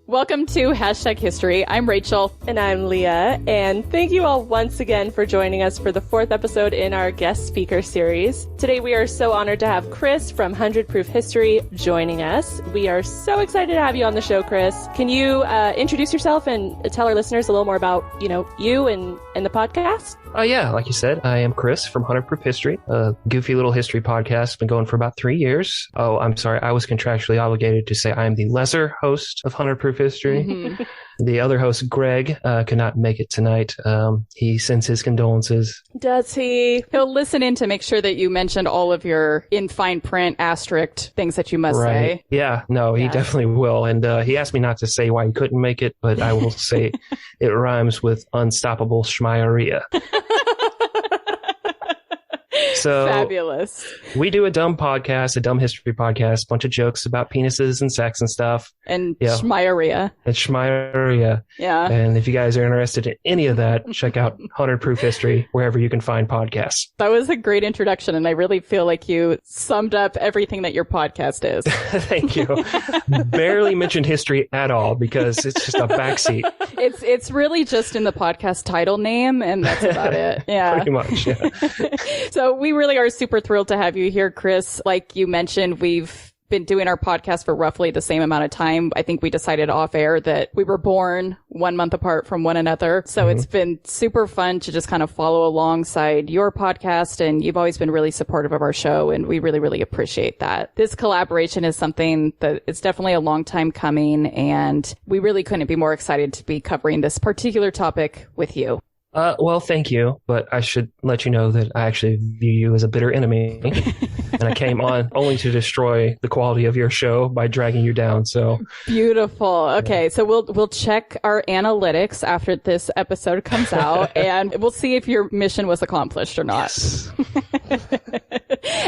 Welcome to Hashtag History. I'm Rachel. And I'm Leah. And thank you all once again for joining us for the 4th episode in our guest speaker series. Today we are so honored to have Chris from 100 Proof History joining us. We are so excited to have you on the show, Chris. Can you introduce yourself and tell our listeners a little more about, you and the podcast? Yeah, like you said, I am Chris from 100 Proof History, a goofy little history podcast. Been going for about 3 years. Oh, I'm sorry. I was contractually obligated to say I am the lesser host of 100 Proof History. Mm-hmm. The other host, Greg, could not make it tonight. He sends his condolences. Does he? He'll listen in to make sure that you mentioned all of your in fine print asterisk things that you must say. Yeah, no, he definitely will. And he asked me not to say why he couldn't make it, but I will say it rhymes with unstoppable schmieria. So fabulous. We do a dumb podcast, a dumb history podcast, bunch of jokes about penises and sex and stuff. And schmieria. And schmieria. Yeah. And if you guys are interested in any of that, check out 100 Proof History, wherever you can find podcasts. That was a great introduction, and I really feel like you summed up everything that your podcast is. Thank you. Barely mentioned history at all, because it's just a backseat. It's really just in the podcast title name, and that's about it. Yeah. Pretty much, yeah. So we really are super thrilled to have you here, Chris. Like you mentioned, we've been doing our podcast for roughly the same amount of time. I think we decided off air that we were born 1 month apart from one another. So It's been super fun to just kind of follow alongside your podcast. And you've always been really supportive of our show. And we really, really appreciate that. This collaboration is something that it's definitely a long time coming. And we really couldn't be more excited to be covering this particular topic with you. Well, thank you, but I should let you know that I actually view you as a bitter enemy, and I came on only to destroy the quality of your show by dragging you down. So beautiful. Okay, so we'll check our analytics after this episode comes out, and we'll see if your mission was accomplished or not. Yes.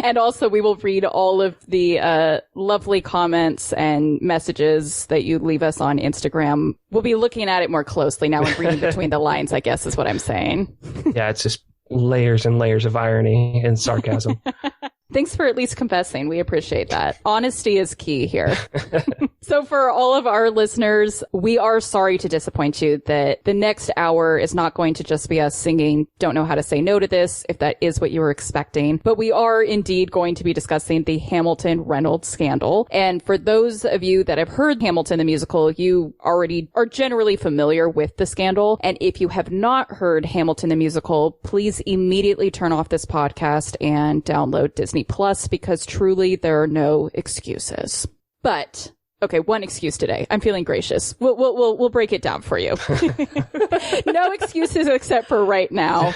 And also, we will read all of the lovely comments and messages that you leave us on Instagram. We'll be looking at it more closely now and reading between the lines, I guess is what I'm saying. Yeah, it's just layers and layers of irony and sarcasm. Thanks for at least confessing. We appreciate that. Honesty is key here. So for all of our listeners, we are sorry to disappoint you that the next hour is not going to just be us singing Don't Know How to Say No to This, if that is what you were expecting. But we are indeed going to be discussing the Hamilton-Reynolds Scandal. And for those of you that have heard Hamilton the musical, you already are generally familiar with the scandal. And if you have not heard Hamilton the musical, please immediately turn off this podcast and download Disney Plus, because truly there are no excuses. But okay, one excuse today. I'm feeling gracious. We'll break it down for you. No excuses except for right now.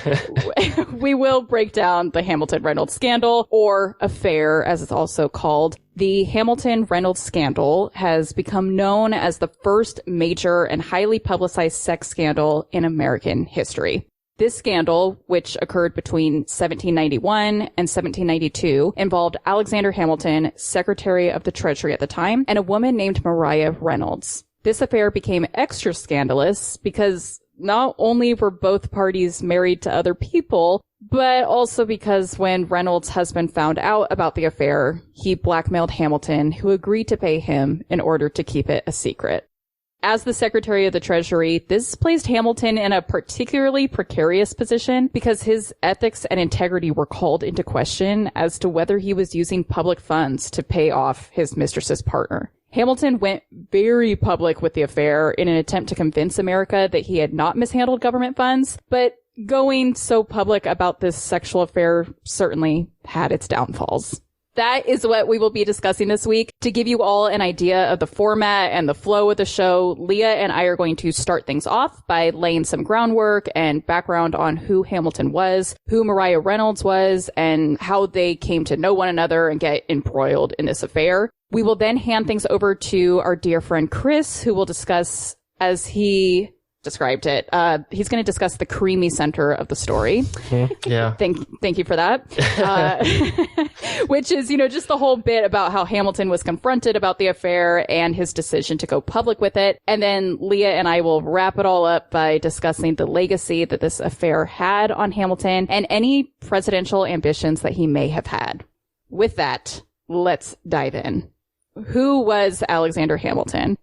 We will break down the Hamilton-Reynolds Scandal, or affair as it's also called. The Hamilton-Reynolds Scandal has become known as the first major and highly publicized sex scandal in American history. This scandal, which occurred between 1791 and 1792, involved Alexander Hamilton, Secretary of the Treasury at the time, and a woman named Maria Reynolds. This affair became extra scandalous because not only were both parties married to other people, but also because when Reynolds' husband found out about the affair, he blackmailed Hamilton, who agreed to pay him in order to keep it a secret. As the Secretary of the Treasury, this placed Hamilton in a particularly precarious position because his ethics and integrity were called into question as to whether he was using public funds to pay off his mistress's partner. Hamilton went very public with the affair in an attempt to convince America that he had not mishandled government funds, but going so public about this sexual affair certainly had its downfalls. That is what we will be discussing this week. To give you all an idea of the format and the flow of the show, Leah and I are going to start things off by laying some groundwork and background on who Hamilton was, who Maria Reynolds was, and how they came to know one another and get embroiled in this affair. We will then hand things over to our dear friend Chris, who will discuss, as he described it, he's going to discuss the creamy center of the story. Yeah. Thank you for that. Which is, just the whole bit about how Hamilton was confronted about the affair and his decision to go public with it. And then Leah and I will wrap it all up by discussing the legacy that this affair had on Hamilton and any presidential ambitions that he may have had. With that, let's dive in. Who was Alexander Hamilton?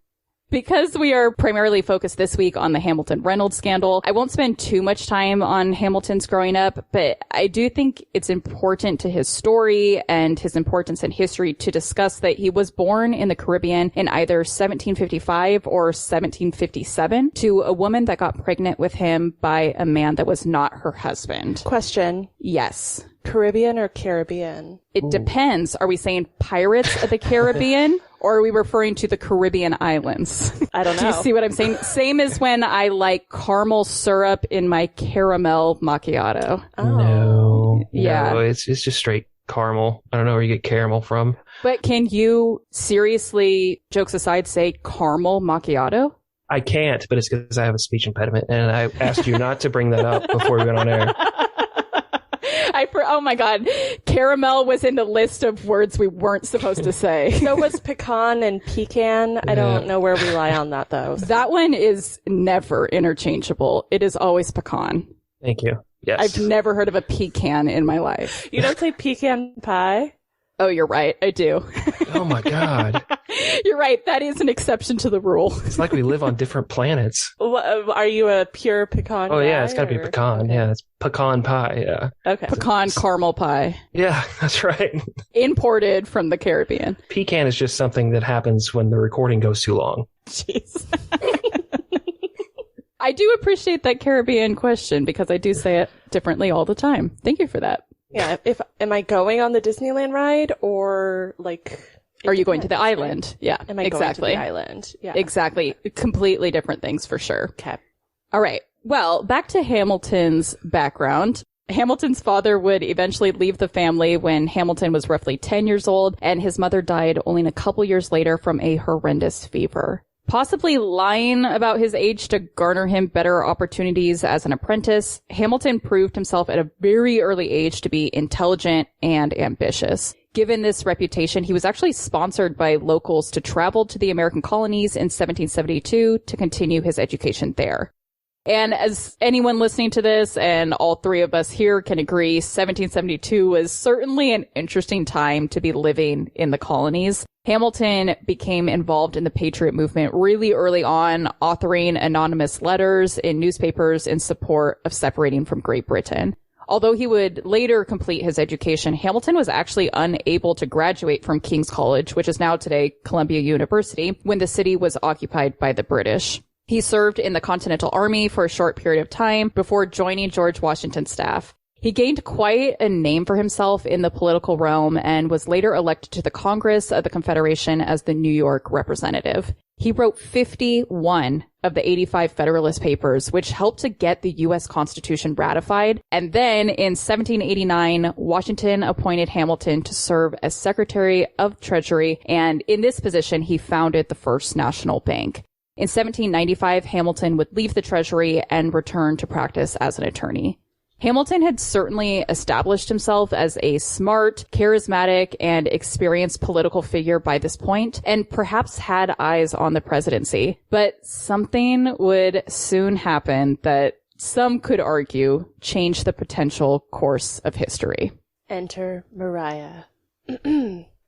Because we are primarily focused this week on the Hamilton-Reynolds scandal, I won't spend too much time on Hamilton's growing up, but I do think it's important to his story and his importance in history to discuss that he was born in the Caribbean in either 1755 or 1757 to a woman that got pregnant with him by a man that was not her husband. Question. Yes. Caribbean or Caribbean? It depends. Are we saying Pirates of the Caribbean or are we referring to the Caribbean islands? I don't know. Do you see what I'm saying? Same as when I like caramel syrup in my caramel macchiato. Oh. No. Yeah. No, it's just straight caramel. I don't know where you get caramel from. But can you seriously, jokes aside, say caramel macchiato? I can't, but it's because I have a speech impediment, and I asked you not to bring that up before we went on air. Oh my God. Caramel was in the list of words we weren't supposed to say. So was pecan and pecan. I don't know where we lie on that, though. That one is never interchangeable. It is always pecan. Thank you. Yes. I've never heard of a pecan in my life. You don't say pecan pie? Oh, you're right. I do. Oh my God. You're right. That is an exception to the rule. It's like we live on different planets. Are you a pure pecan Oh, yeah, guy, it's got to be or? pecan. Okay. Yeah, it's pecan pie. Yeah. Okay. Pecan caramel pie. Yeah, that's right. Imported from the Caribbean. Pecan is just something that happens when the recording goes too long. Jeez. I do appreciate that Caribbean question because I do say it differently all the time. Thank you for that. Yeah. Am I going on the Disneyland ride or like? Are you going to the island? Yeah, Am I exactly. going to the island? Yeah. Exactly. Completely different things for sure. Okay. All right. Well, back to Hamilton's background. Hamilton's father would eventually leave the family when Hamilton was roughly 10 years old, and his mother died only a couple years later from a horrendous fever. Possibly lying about his age to garner him better opportunities as an apprentice, Hamilton proved himself at a very early age to be intelligent and ambitious. Given this reputation, he was actually sponsored by locals to travel to the American colonies in 1772 to continue his education there. And as anyone listening to this, and all three of us here can agree, 1772 was certainly an interesting time to be living in the colonies. Hamilton became involved in the Patriot movement really early on, authoring anonymous letters in newspapers in support of separating from Great Britain. Although he would later complete his education, Hamilton was actually unable to graduate from King's College, which is now today Columbia University, when the city was occupied by the British. He served in the Continental Army for a short period of time before joining George Washington's staff. He gained quite a name for himself in the political realm and was later elected to the Congress of the Confederation as the New York representative. He wrote 51 of the 85 Federalist Papers, which helped to get the U.S. Constitution ratified. And then in 1789, Washington appointed Hamilton to serve as Secretary of Treasury, and in this position, he founded the First National Bank. In 1795, Hamilton would leave the Treasury and return to practice as an attorney. Hamilton had certainly established himself as a smart, charismatic, and experienced political figure by this point, and perhaps had eyes on the presidency. But something would soon happen that some could argue changed the potential course of history. Enter Mariah.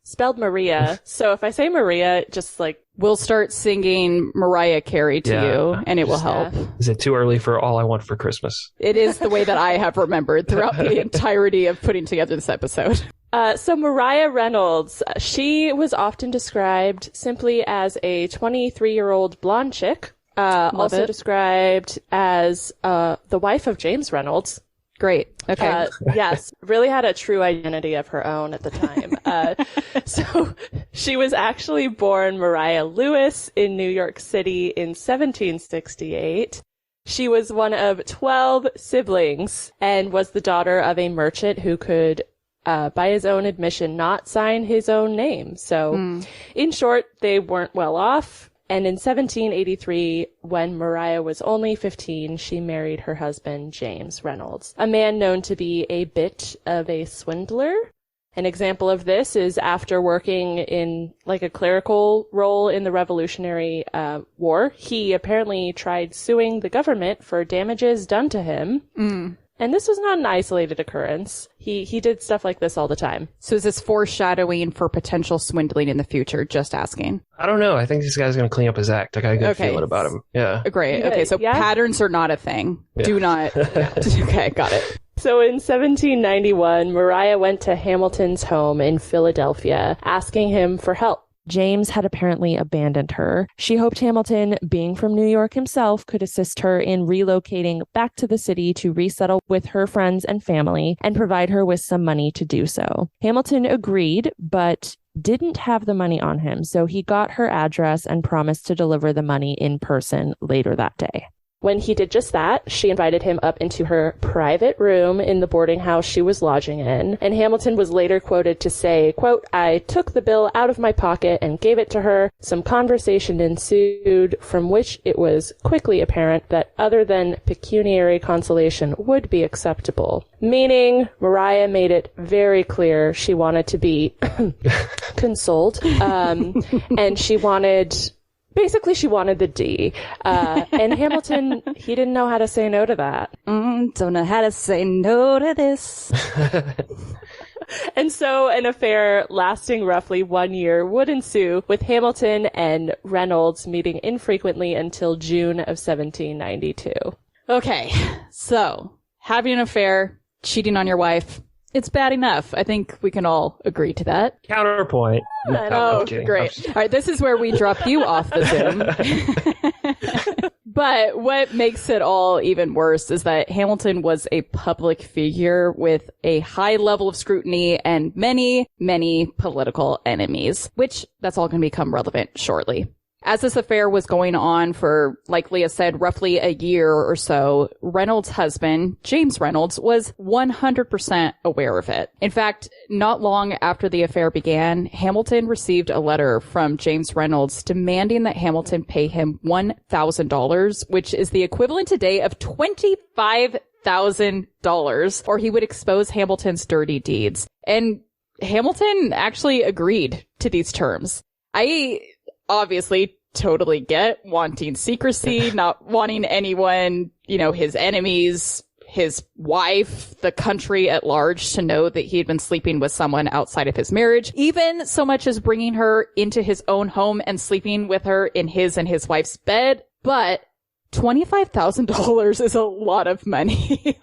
Spelled Maria. So if I say Maria, just like... We'll start singing Mariah Carey to you, and it will help. Is it too early for All I Want for Christmas? It is the way that I have remembered throughout the entirety of putting together this episode. So Mariah Reynolds, she was often described simply as a 23-year-old blonde chick. Also described as the wife of James Reynolds. Great. Okay. Yes. Really had a true identity of her own at the time. So she was actually born Mariah Lewis in New York City in 1768. She was one of 12 siblings and was the daughter of a merchant who could, by his own admission, not sign his own name. So in short, they weren't well off. And in 1783, when Mariah was only 15, she married her husband, James Reynolds, a man known to be a bit of a swindler. An example of this is after working in like a clerical role in the Revolutionary War, he apparently tried suing the government for damages done to him. And this was not an isolated occurrence. He did stuff like this all the time. So is this foreshadowing for potential swindling in the future? Just asking. I don't know. I think this guy's going to clean up his act. I got a good feeling about him. Yeah. Great. Okay, so patterns are not a thing. Yeah. Do not. Okay, got it. So in 1791, Mariah went to Hamilton's home in Philadelphia, asking him for help. James had apparently abandoned her. She hoped Hamilton, being from New York himself, could assist her in relocating back to the city to resettle with her friends and family and provide her with some money to do so. Hamilton agreed, but didn't have the money on him, so he got her address and promised to deliver the money in person later that day. When he did just that, she invited him up into her private room in the boarding house she was lodging in, and Hamilton was later quoted to say, quote, "I took the bill out of my pocket and gave it to her. Some conversation ensued, from which it was quickly apparent that other than pecuniary consolation would be acceptable." Meaning, Mariah made it very clear she wanted to be consoled, and she wanted the D. And Hamilton, he didn't know how to say no to that. Don't know how to say no to this. And so an affair lasting roughly 1 year would ensue, with Hamilton and Reynolds meeting infrequently until June of 1792. Okay, so having an affair, cheating on your wife, it's bad enough. I think we can all agree to that. Counterpoint. Oh, great. All right, this is where we drop you off the Zoom. But what makes it all even worse is that Hamilton was a public figure with a high level of scrutiny and many, many political enemies, which that's all going to become relevant shortly. As this affair was going on for, like Leah said, roughly a year or so, Reynolds' husband, James Reynolds, was 100% aware of it. In fact, not long after the affair began, Hamilton received a letter from James Reynolds demanding that Hamilton pay him $1,000, which is the equivalent today of $25,000, or he would expose Hamilton's dirty deeds. And Hamilton actually agreed to these terms. I obviously totally get wanting secrecy, not wanting anyone, his enemies, his wife, the country at large to know that he had been sleeping with someone outside of his marriage, even so much as bringing her into his own home and sleeping with her in his and his wife's bed. But $25,000 is a lot of money.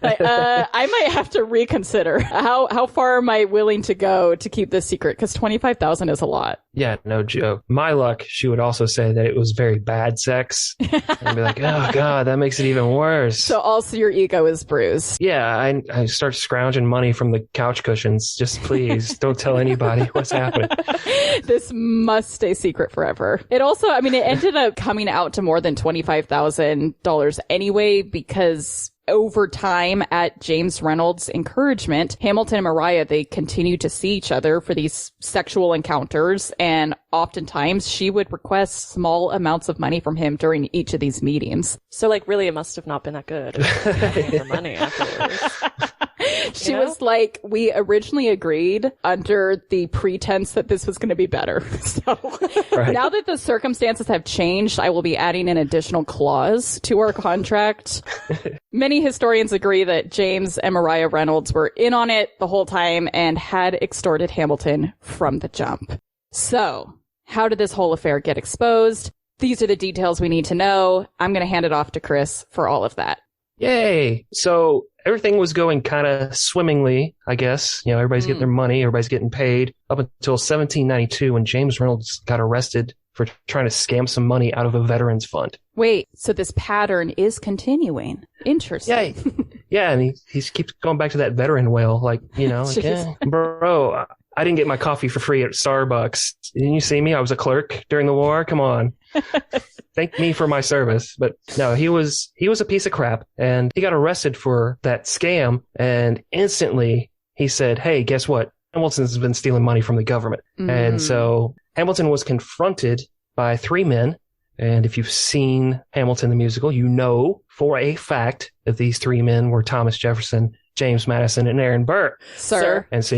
I might have to reconsider how far am I willing to go to keep this secret, because $25,000 is a lot. Yeah, no joke. My luck, she would also say that it was very bad sex. And be like, oh God, that makes it even worse. So also your ego is bruised. Yeah, I start scrounging money from the couch cushions. Just please don't tell anybody what's happening. This must stay secret forever. It also, it ended up coming out to more than $25,000 anyway, because over time, at James Reynolds' encouragement, Hamilton and Mariah, they continued to see each other for these sexual encounters, and oftentimes she would request small amounts of money from him during each of these meetings. So, really, it must have not been that good. For money afterwards. She was like, we originally agreed under the pretense that this was going to be better. So Now that the circumstances have changed, I will be adding an additional clause to our contract. Many historians agree that James and Mariah Reynolds were in on it the whole time and had extorted Hamilton from the jump. So how did this whole affair get exposed? These are the details we need to know. I'm going to hand it off to Chris for all of that. Yay! So everything was going kind of swimmingly, I guess. Everybody's getting their money, everybody's getting paid, up until 1792 when James Reynolds got arrested for trying to scam some money out of a veterans fund. Wait, so this pattern is continuing. Interesting. Yeah, and he keeps going back to that veteran wail, bro, I didn't get my coffee for free at Starbucks. Didn't you see me? I was a clerk during the war. Come on. Thank me for my service. But no, he was a piece of crap, and he got arrested for that scam. And instantly he said, hey, guess what? Hamilton's been stealing money from the government. And so Hamilton was confronted by three men. And if you've seen Hamilton the musical, you know for a fact that these three men were Thomas Jefferson, James Madison, and Aaron Burr. Sir. And so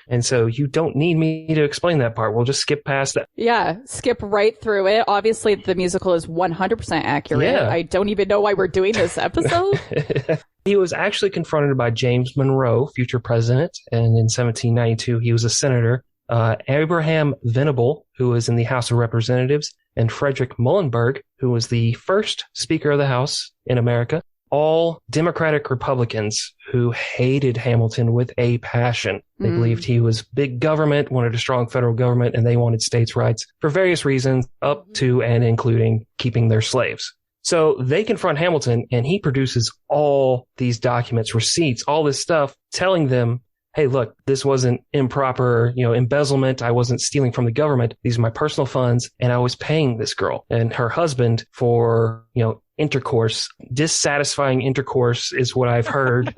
And so you don't need me to explain that part. We'll just skip past that. Yeah, skip right through it. Obviously, the musical is 100% accurate. Yeah. I don't even know why we're doing this episode. He was actually confronted by James Monroe, future president, and in 1792 he was a senator. Abraham Venable, who was in the House of Representatives, and Frederick Muhlenberg, who was the first Speaker of the House in America. All Democratic Republicans who hated Hamilton with a passion. They believed he was big government, wanted a strong federal government, and they wanted states' rights for various reasons, up to and including keeping their slaves. So they confront Hamilton, and he produces all these documents, receipts, all this stuff, telling them, hey, look, this wasn't improper, embezzlement. I wasn't stealing from the government. These are my personal funds, and I was paying this girl and her husband for, intercourse. Dissatisfying intercourse is what I've heard.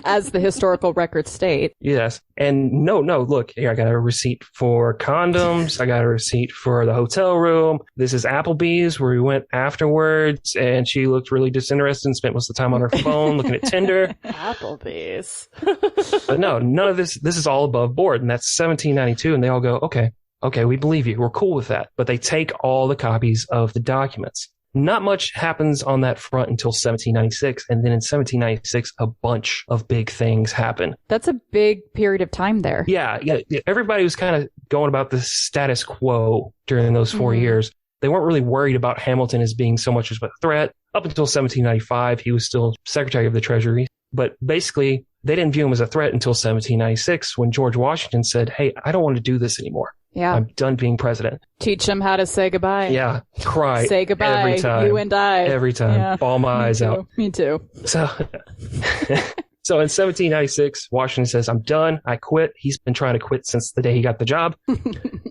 As the historical records state. Yes. And no, look, here, I got a receipt for condoms. I got a receipt for the hotel room. This is Applebee's where we went afterwards, and she looked really disinterested and spent most of the time on her phone looking at Tinder. Applebee's. But no, none of this is all above board. And that's 1792. And they all go, okay, we believe you. We're cool with that. But they take all the copies of the documents. Not much happens on that front until 1796. And then in 1796, a bunch of big things happen. That's a big period of time there. Yeah. Everybody was kind of going about the status quo during those 4 years. They weren't really worried about Hamilton as being so much of a threat. Up until 1795, he was still Secretary of the Treasury. But basically, they didn't view him as a threat until 1796 when George Washington said, hey, I don't want to do this anymore. Yeah. I'm done being president. Teach him how to say goodbye. Yeah. Cry. Say goodbye. Every time. You and I. Every time. Yeah. Bawl my eyes out. Me too. So in 1796, Washington says, I'm done. I quit. He's been trying to quit since the day he got the job.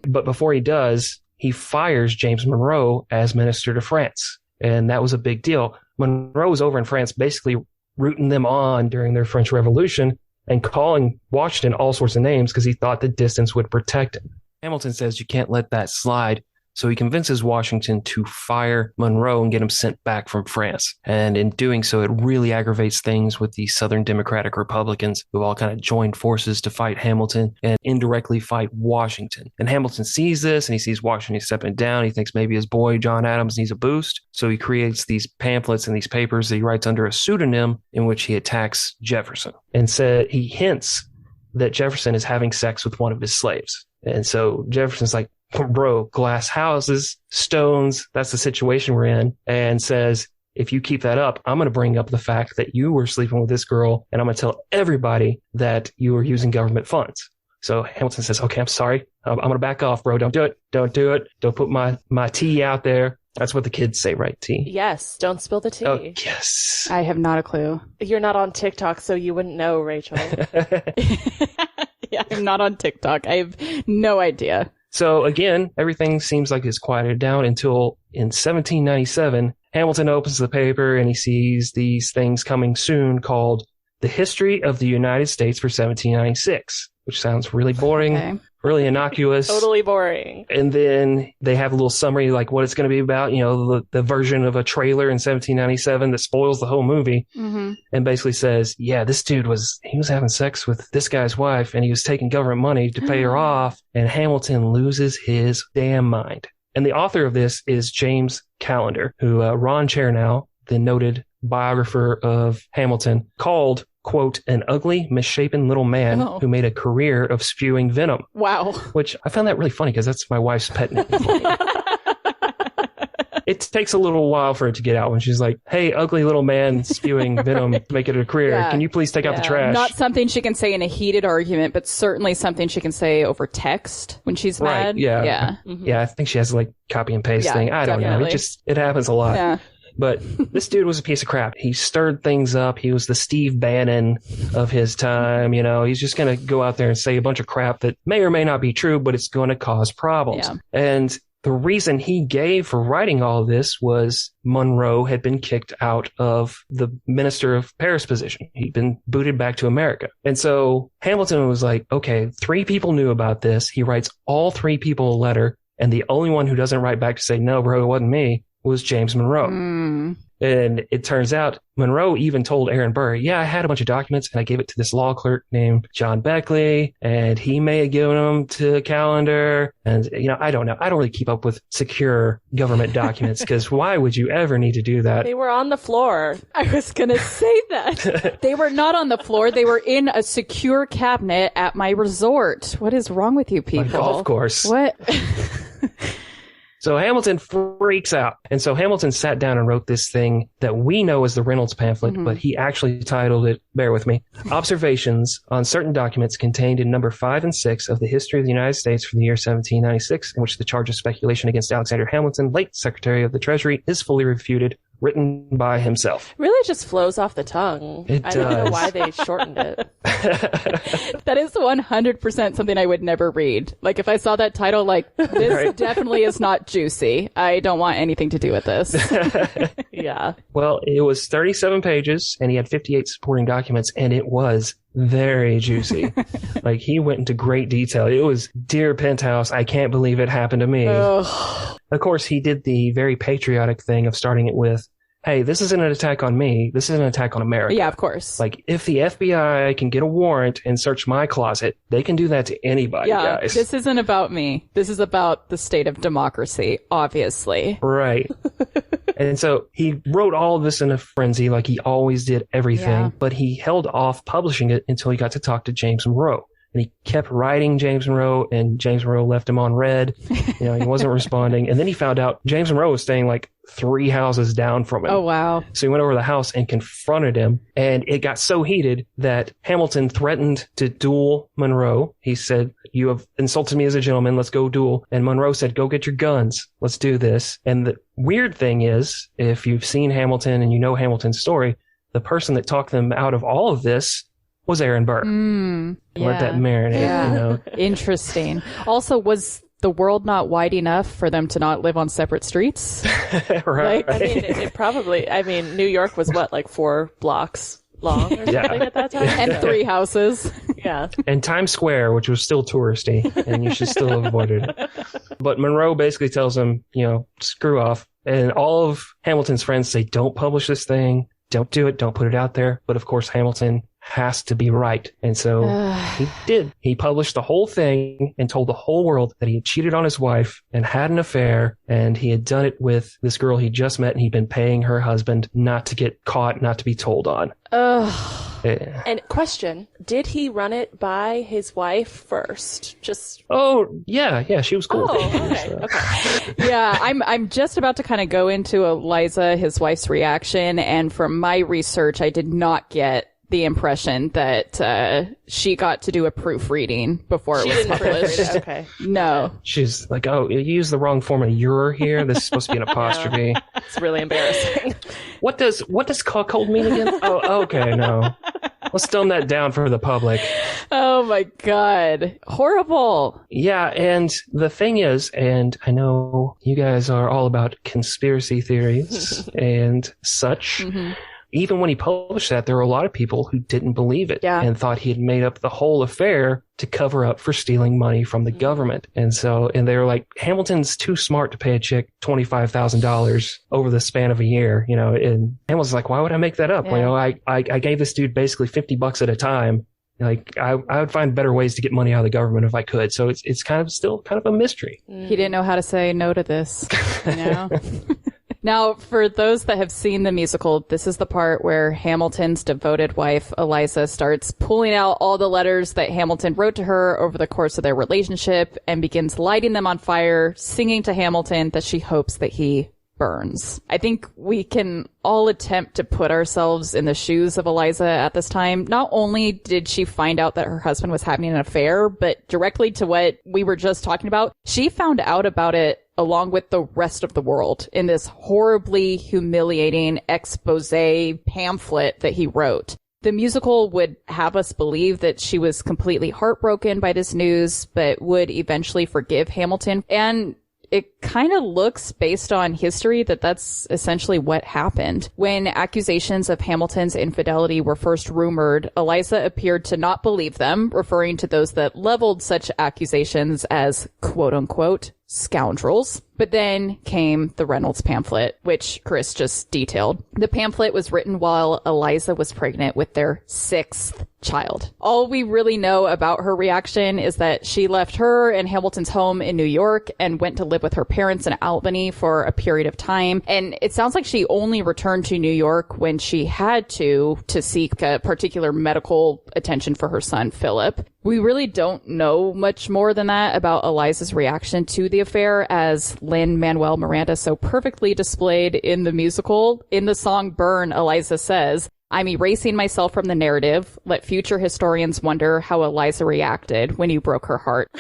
But before he does, he fires James Monroe as minister to France. And that was a big deal. Monroe was over in France basically rooting them on during their French Revolution and calling Washington all sorts of names because he thought the distance would protect him. Hamilton says you can't let that slide. So he convinces Washington to fire Monroe and get him sent back from France. And in doing so, it really aggravates things with the Southern Democratic Republicans who all kind of joined forces to fight Hamilton and indirectly fight Washington. And Hamilton sees this and he sees Washington stepping down. He thinks maybe his boy, John Adams, needs a boost. So he creates these pamphlets and these papers that he writes under a pseudonym in which he attacks Jefferson and said he hints that Jefferson is having sex with one of his slaves. And so Jefferson's like, bro, glass houses, stones, that's the situation we're in, and says, if you keep that up, I'm going to bring up the fact that you were sleeping with this girl, and I'm going to tell everybody that you were using government funds. So Hamilton says, okay, I'm sorry. I'm going to back off, bro. Don't do it. Don't do it. Don't put my tea out there. That's what the kids say, right? Tea. Yes. Don't spill the tea. Oh, yes. I have not a clue. You're not on TikTok, so you wouldn't know, Rachel. Yeah, I'm not on TikTok. I have no idea. So again, everything seems like it's quieted down until in 1797, Hamilton opens the paper and he sees these things coming soon called The History of the United States for 1796, which sounds really boring, really innocuous. Totally boring. And then they have a little summary like what it's going to be about, the version of a trailer in 1797 that spoils the whole movie and basically says, yeah, this dude was having sex with this guy's wife and he was taking government money to pay her off, and Hamilton loses his damn mind. And the author of this is James Callender, who Ron Chernow, the noted biographer of Hamilton, called, quote, an ugly, misshapen little man who made a career of spewing venom. Wow. Which I found that really funny because that's my wife's pet name. It takes a little while for it to get out when she's like, hey, ugly little man spewing venom to make it a career. Yeah. Can you please take out the trash? Not something she can say in a heated argument, but certainly something she can say over text when she's mad. Right, yeah. Yeah. Yeah, I think she has like copy and paste thing. I don't know. It happens a lot. Yeah. But this dude was a piece of crap. He stirred things up. He was the Steve Bannon of his time. He's just going to go out there and say a bunch of crap that may or may not be true, but it's going to cause problems. Yeah. And the reason he gave for writing all of this was Monroe had been kicked out of the Minister of Paris position. He'd been booted back to America. And so Hamilton was like, okay, 3 people knew about this. He writes all 3 people a letter. And the only one who doesn't write back to say, no, bro, it wasn't me, was James Monroe. And it turns out Monroe even told Aaron Burr, yeah, I had a bunch of documents and I gave it to this law clerk named John Beckley, and he may have given them to Callender. And, I don't know. I don't really keep up with secure government documents because why would you ever need to do that? They were on the floor. I was going to say that. They were not on the floor. They were in a secure cabinet at my resort. What is wrong with you people? My golf course. What? So Hamilton freaks out. And so Hamilton sat down and wrote this thing that we know as the Reynolds pamphlet, but he actually titled it, bear with me, Observations on Certain Documents Contained in Number 5 and 6 of the History of the United States for the year 1796, in which the charge of speculation against Alexander Hamilton, late Secretary of the Treasury, is fully refuted, written by himself. Really just flows off the tongue. I don't know why they shortened it. That is 100% something I would never read. Like, if I saw that title, like, this definitely is not juicy. I don't want anything to do with this. Yeah. Well, it was 37 pages, and he had 58 supporting documents, and it was very juicy. Like, he went into great detail. It was, Dear Penthouse, I can't believe it happened to me. Ugh. Of course, he did the very patriotic thing of starting it with, hey, this isn't an attack on me. This is an attack on America. Yeah, of course. Like, if the FBI can get a warrant and search my closet, they can do that to anybody, guys. This isn't about me. This is about the state of democracy, obviously. Right. And so he wrote all of this in a frenzy, like he always did everything, but he held off publishing it until he got to talk to James Monroe. And he kept writing James Monroe, and James Monroe left him on red. He wasn't responding. And then he found out James Monroe was staying like 3 houses down from him. Oh, wow. So he went over to the house and confronted him. And it got so heated that Hamilton threatened to duel Monroe. He said, you have insulted me as a gentleman. Let's go duel. And Monroe said, go get your guns. Let's do this. And the weird thing is, if you've seen Hamilton and you know Hamilton's story, the person that talked them out of all of this was Aaron Burr. Let that marinate, Interesting. Also, was the world not wide enough for them to not live on separate streets? Right. I mean, it probably, New York was what, like 4 blocks long or something at that time? And 3 houses. Yeah. And Times Square, which was still touristy, and you should still have avoided it. But Monroe basically tells him, screw off. And all of Hamilton's friends say, don't publish this thing. Don't do it. Don't put it out there. But of course, Hamilton has to be right. And so he did. He published the whole thing and told the whole world that he had cheated on his wife and had an affair, and he had done it with this girl he just met, and he'd been paying her husband not to get caught, not to be told on. Yeah. And question, did he run it by his wife first? Oh, yeah, she was cool. Oh, okay. Yeah, I'm just about to kind of go into Eliza, his wife's reaction, and from my research, I did not get the impression that she got to do a proofreading before it was published. Okay. No. She's like, oh, you used the wrong form of "you're" here. This is supposed to be an apostrophe. It's really embarrassing. What does cuckold mean again? Oh, okay, no. Let's dumb that down for the public. Oh my God. Horrible. Yeah, and the thing is, and I know you guys are all about conspiracy theories and such. Mm-hmm. Even when he published that, there were a lot of people who didn't believe it and thought he had made up the whole affair to cover up for stealing money from the government. And they were like, Hamilton's too smart to pay a chick $25,000 over the span of a year, and Hamilton's like, why would I make that up? Yeah. I gave this dude basically $50 at a time. Like, I would find better ways to get money out of the government if I could. So it's still kind of a mystery. He didn't know how to say no to this, Now, for those that have seen the musical, this is the part where Hamilton's devoted wife, Eliza, starts pulling out all the letters that Hamilton wrote to her over the course of their relationship and begins lighting them on fire, singing to Hamilton that she hopes that he burns. I think we can all attempt to put ourselves in the shoes of Eliza at this time. Not only did she find out that her husband was having an affair, but directly to what we were just talking about, she found out about it along with the rest of the world in this horribly humiliating expose pamphlet that he wrote. The musical would have us believe that she was completely heartbroken by this news, but would eventually forgive Hamilton. And it kind of looks, based on history, that that's essentially what happened. When accusations of Hamilton's infidelity were first rumored, Eliza appeared to not believe them, referring to those that leveled such accusations as, quote-unquote, scoundrels. But then came the Reynolds pamphlet, which Chris just detailed. The pamphlet was written while Eliza was pregnant with their 6th child. All we really know about her reaction is that she left her and Hamilton's home in New York and went to live with her parents in Albany for a period of time. And it sounds like she only returned to New York when she had to seek a particular medical attention for her son, Philip. We really don't know much more than that about Eliza's reaction to the affair, as Lin-Manuel Miranda so perfectly displayed in the musical. In the song Burn, Eliza says, "I'm erasing myself from the narrative. Let future historians wonder how Eliza reacted when you broke her heart."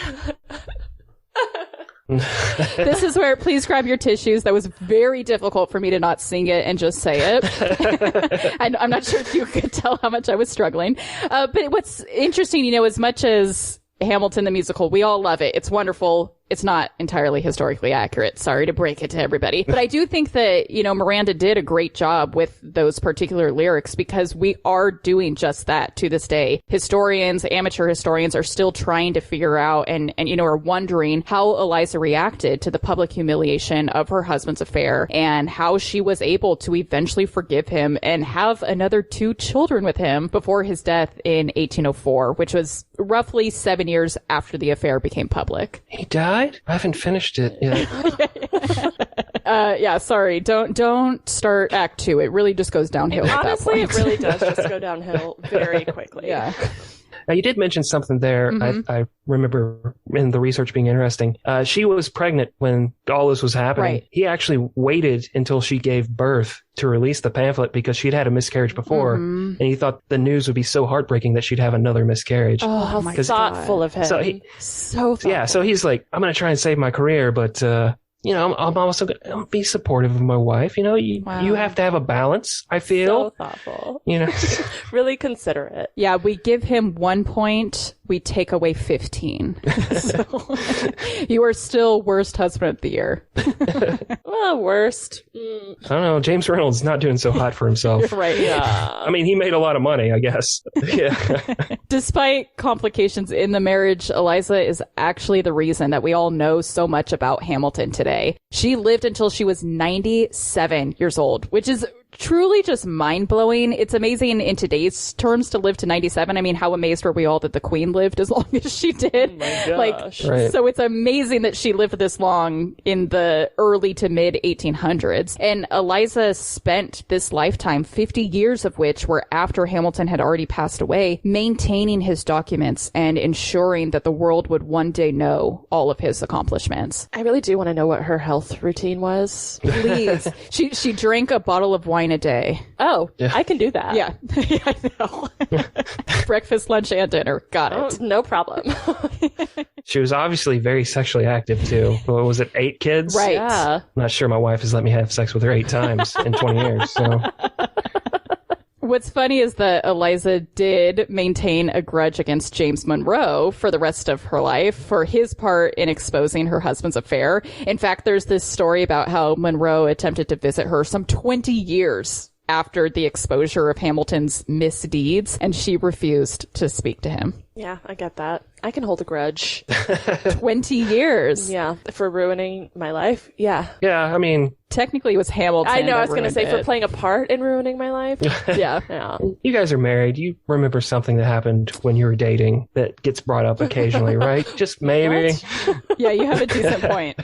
This is where, please grab your tissues. That was very difficult for me to not sing it and just say it. I'm not sure if you could tell how much I was struggling. But what's interesting, as much as Hamilton the musical, we all love it. It's wonderful. It's not entirely historically accurate. Sorry to break it to everybody. But I do think that, Miranda did a great job with those particular lyrics, because we are doing just that to this day. Historians, amateur historians, are still trying to figure out and are wondering how Eliza reacted to the public humiliation of her husband's affair and how she was able to eventually forgive him and have another 2 children with him before his death in 1804, which was roughly 7 years after the affair became public. He died? I haven't finished it yet. Yeah, sorry. Don't start Act 2. It really just goes downhill at that point. Honestly, it really does just go downhill very quickly. Yeah. Now, you did mention something there. Mm-hmm. I remember in the research being interesting. She was pregnant when all this was happening. Right. He actually waited until she gave birth to release the pamphlet because she'd had a miscarriage before. Mm-hmm. And he thought the news would be so heartbreaking that she'd have another miscarriage. Oh, how thoughtful of him. So so he's like, I'm going to try and save my career, but I'm also going to be supportive of my wife. You have to have a balance, I feel. So thoughtful. Really considerate. Yeah, we give him 1 point. We take away 15. So you are still worst husband of the year. Well, worst. I don't know. James Reynolds is not doing so hot for himself. Right. Yeah. I mean, he made a lot of money, I guess. Yeah. Despite complications in the marriage, Eliza is actually the reason that we all know so much about Hamilton today. She lived until she was 97 years old, which is truly just mind-blowing. It's amazing in today's terms to live to 97. I mean, how amazed were we all that the Queen lived as long as she did? Oh my gosh. Right. So it's amazing that she lived this long in the early to mid 1800s. And Eliza spent this lifetime, 50 years of which were after Hamilton had already passed away, maintaining his documents and ensuring that the world would one day know all of his accomplishments. I really do want to know what her health routine was. Please. She drank a bottle of wine a day. Oh, Yeah. I can do that. Yeah, yeah, I know. Breakfast, lunch, and dinner. Got Oh, it. no problem. She was obviously very sexually active, too. What was it, 8 kids? Right. Yeah. I'm not sure my wife has let me have sex with her 8 times in 20 years. So What's funny is that Eliza did maintain a grudge against James Monroe for the rest of her life for his part in exposing her husband's affair. In fact, there's this story about how Monroe attempted to visit her some 20 years after the exposure of Hamilton's misdeeds, and she refused to speak to him. Yeah, I get that. I can hold a grudge. 20 years. Yeah, for ruining my life. Yeah. yeah, I mean, Technically, it was Hamilton. I know, I that was going to say, ruined for playing a part in ruining my life. Yeah. Yeah. you guys are married. You remember something that happened when you were dating that gets brought up occasionally, right? Just maybe. Yeah, you have a decent point.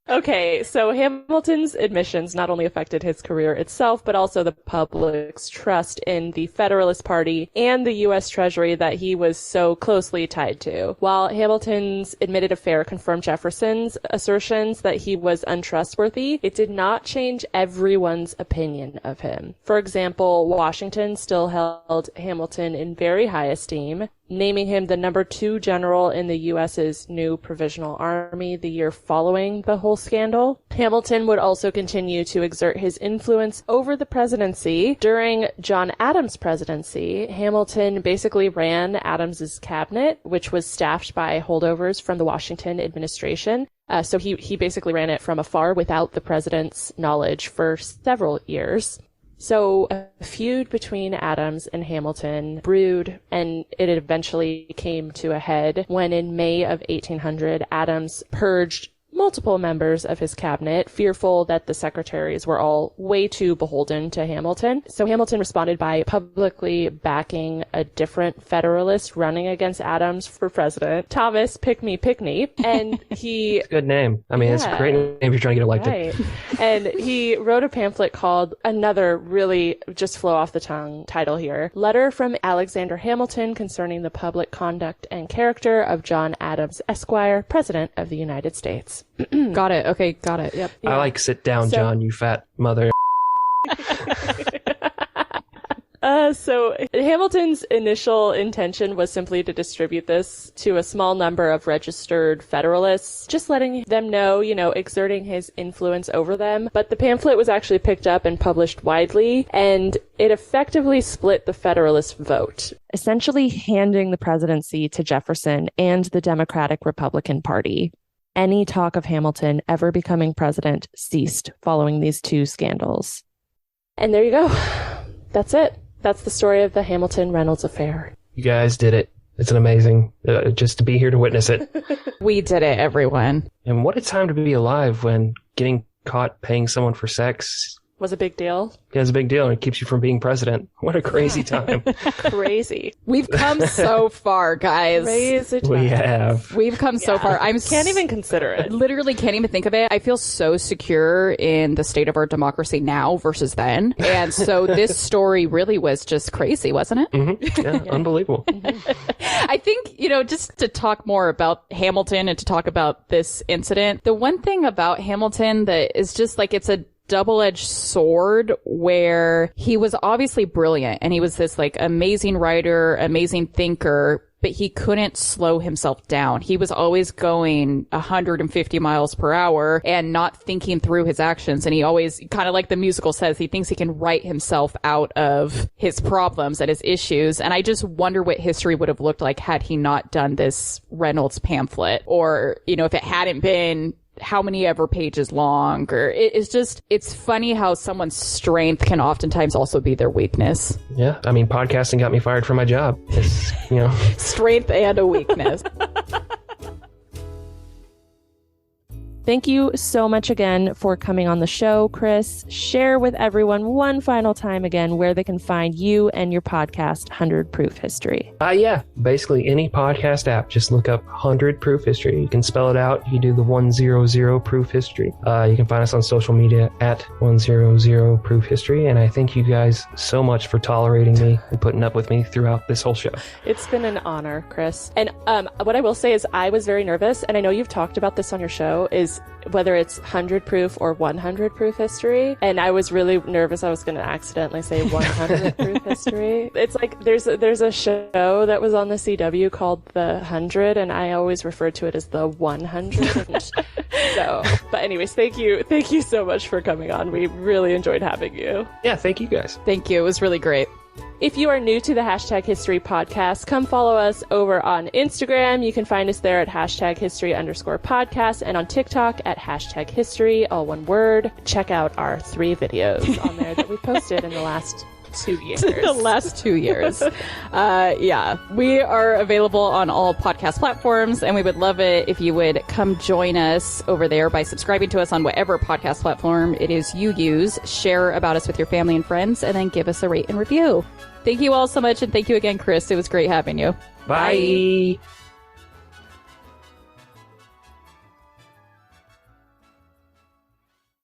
Okay, so Hamilton's admissions not only affected his career itself, but also the public's trust in the Federalist Party and the U.S. Treasury that he was so closely tied to. While Hamilton's admitted affair confirmed Jefferson's assertions that he was untrustworthy, it did not change everyone's opinion of him. For example, Washington still held Hamilton in very high esteem, naming him the number 2 general in the U.S.'s new Provisional Army the year following the whole scandal. Hamilton would also continue to exert his influence over the presidency. During John Adams' presidency, Hamilton basically ran Adams's cabinet, which was staffed by holdovers from the Washington administration. So he basically ran it from afar without the president's knowledge for several years. So a feud between Adams and Hamilton brewed, and it eventually came to a head when in May of 1800, Adams purged multiple members of his cabinet, fearful that the secretaries were all way too beholden to Hamilton. So Hamilton responded by publicly backing a different Federalist running against Adams for president, Thomas Pickney. And he... It's a good name. I mean, it's a great name if you're trying to get elected. Right. And he wrote a pamphlet called, another really just flow off the tongue title here, Letter from Alexander Hamilton Concerning the Public Conduct and Character of John Adams, Esquire, President of the United States. Got it. Okay, got it. Yep. I like sit down, John, you fat mother. So Hamilton's initial intention was simply to distribute this to a small number of registered Federalists, just letting them know, exerting his influence over them. But the pamphlet was actually picked up and published widely, and it effectively split the Federalist vote, essentially handing the presidency to Jefferson and the Democratic-Republican Party. Any talk of Hamilton ever becoming president ceased following these two scandals. And there you go. That's it. That's the story of the Hamilton-Reynolds affair. You guys did it. It's an amazing, just to be here to witness it. We did it, everyone. And what a time to be alive when getting caught paying someone for sex was a big deal. Yeah, it's a big deal, and it keeps you from being president. What a crazy time. Crazy. We've come so far, guys. Crazy time. We have. We've come so far. Can't even consider it. Literally can't even think of it. I feel so secure in the state of our democracy now versus then. And so this story really was just crazy, wasn't it? Mm-hmm. Yeah, unbelievable. I think, just to talk more about Hamilton and to talk about this incident, the one thing about Hamilton that is just like, it's a double-edged sword where he was obviously brilliant and he was this like amazing writer, amazing thinker, but he couldn't slow himself down. He was always going 150 miles per hour and not thinking through his actions. And he always, kind of like the musical says, he thinks he can write himself out of his problems and his issues. And I just wonder what history would have looked like had he not done this Reynolds pamphlet, or, if it hadn't been how many ever pages long, or it's funny how someone's strength can oftentimes also be their weakness. Yeah. I mean, podcasting got me fired from my job. It's, Strength and a weakness. Thank you so much again for coming on the show, Chris. Share with everyone one final time again where they can find you and your podcast, 100 Proof History. Yeah. Basically, any podcast app, just look up 100 Proof History. You can spell it out. You do the 100 Proof History. You can find us on social media at 100 Proof History. And I thank you guys so much for tolerating me and putting up with me throughout this whole show. It's been an honor, Chris. And what I will say is I was very nervous, and I know you've talked about this on your show, is whether it's 100 proof or 100 proof history. And I was really nervous I was going to accidentally say 100 proof history. It's like there's a show that was on the CW called The 100, and I always referred to it as the 100. But anyways, thank you so much for coming on. We really enjoyed having you. Yeah, thank you guys. Thank you. It was really great. If you are new to the Hashtag History podcast, come follow us over on Instagram. You can find us there at #history_podcast and on TikTok at Hashtag History, all one word. Check out our 3 videos on there that we posted in the last 2 years. The last 2 years. We are available on all podcast platforms, and we would love it if you would come join us over there by subscribing to us on whatever podcast platform it is you use. Share about us with your family and friends, and then give us a rate and review. Thank you all so much, and thank you again, Chris. It was great having you. Bye.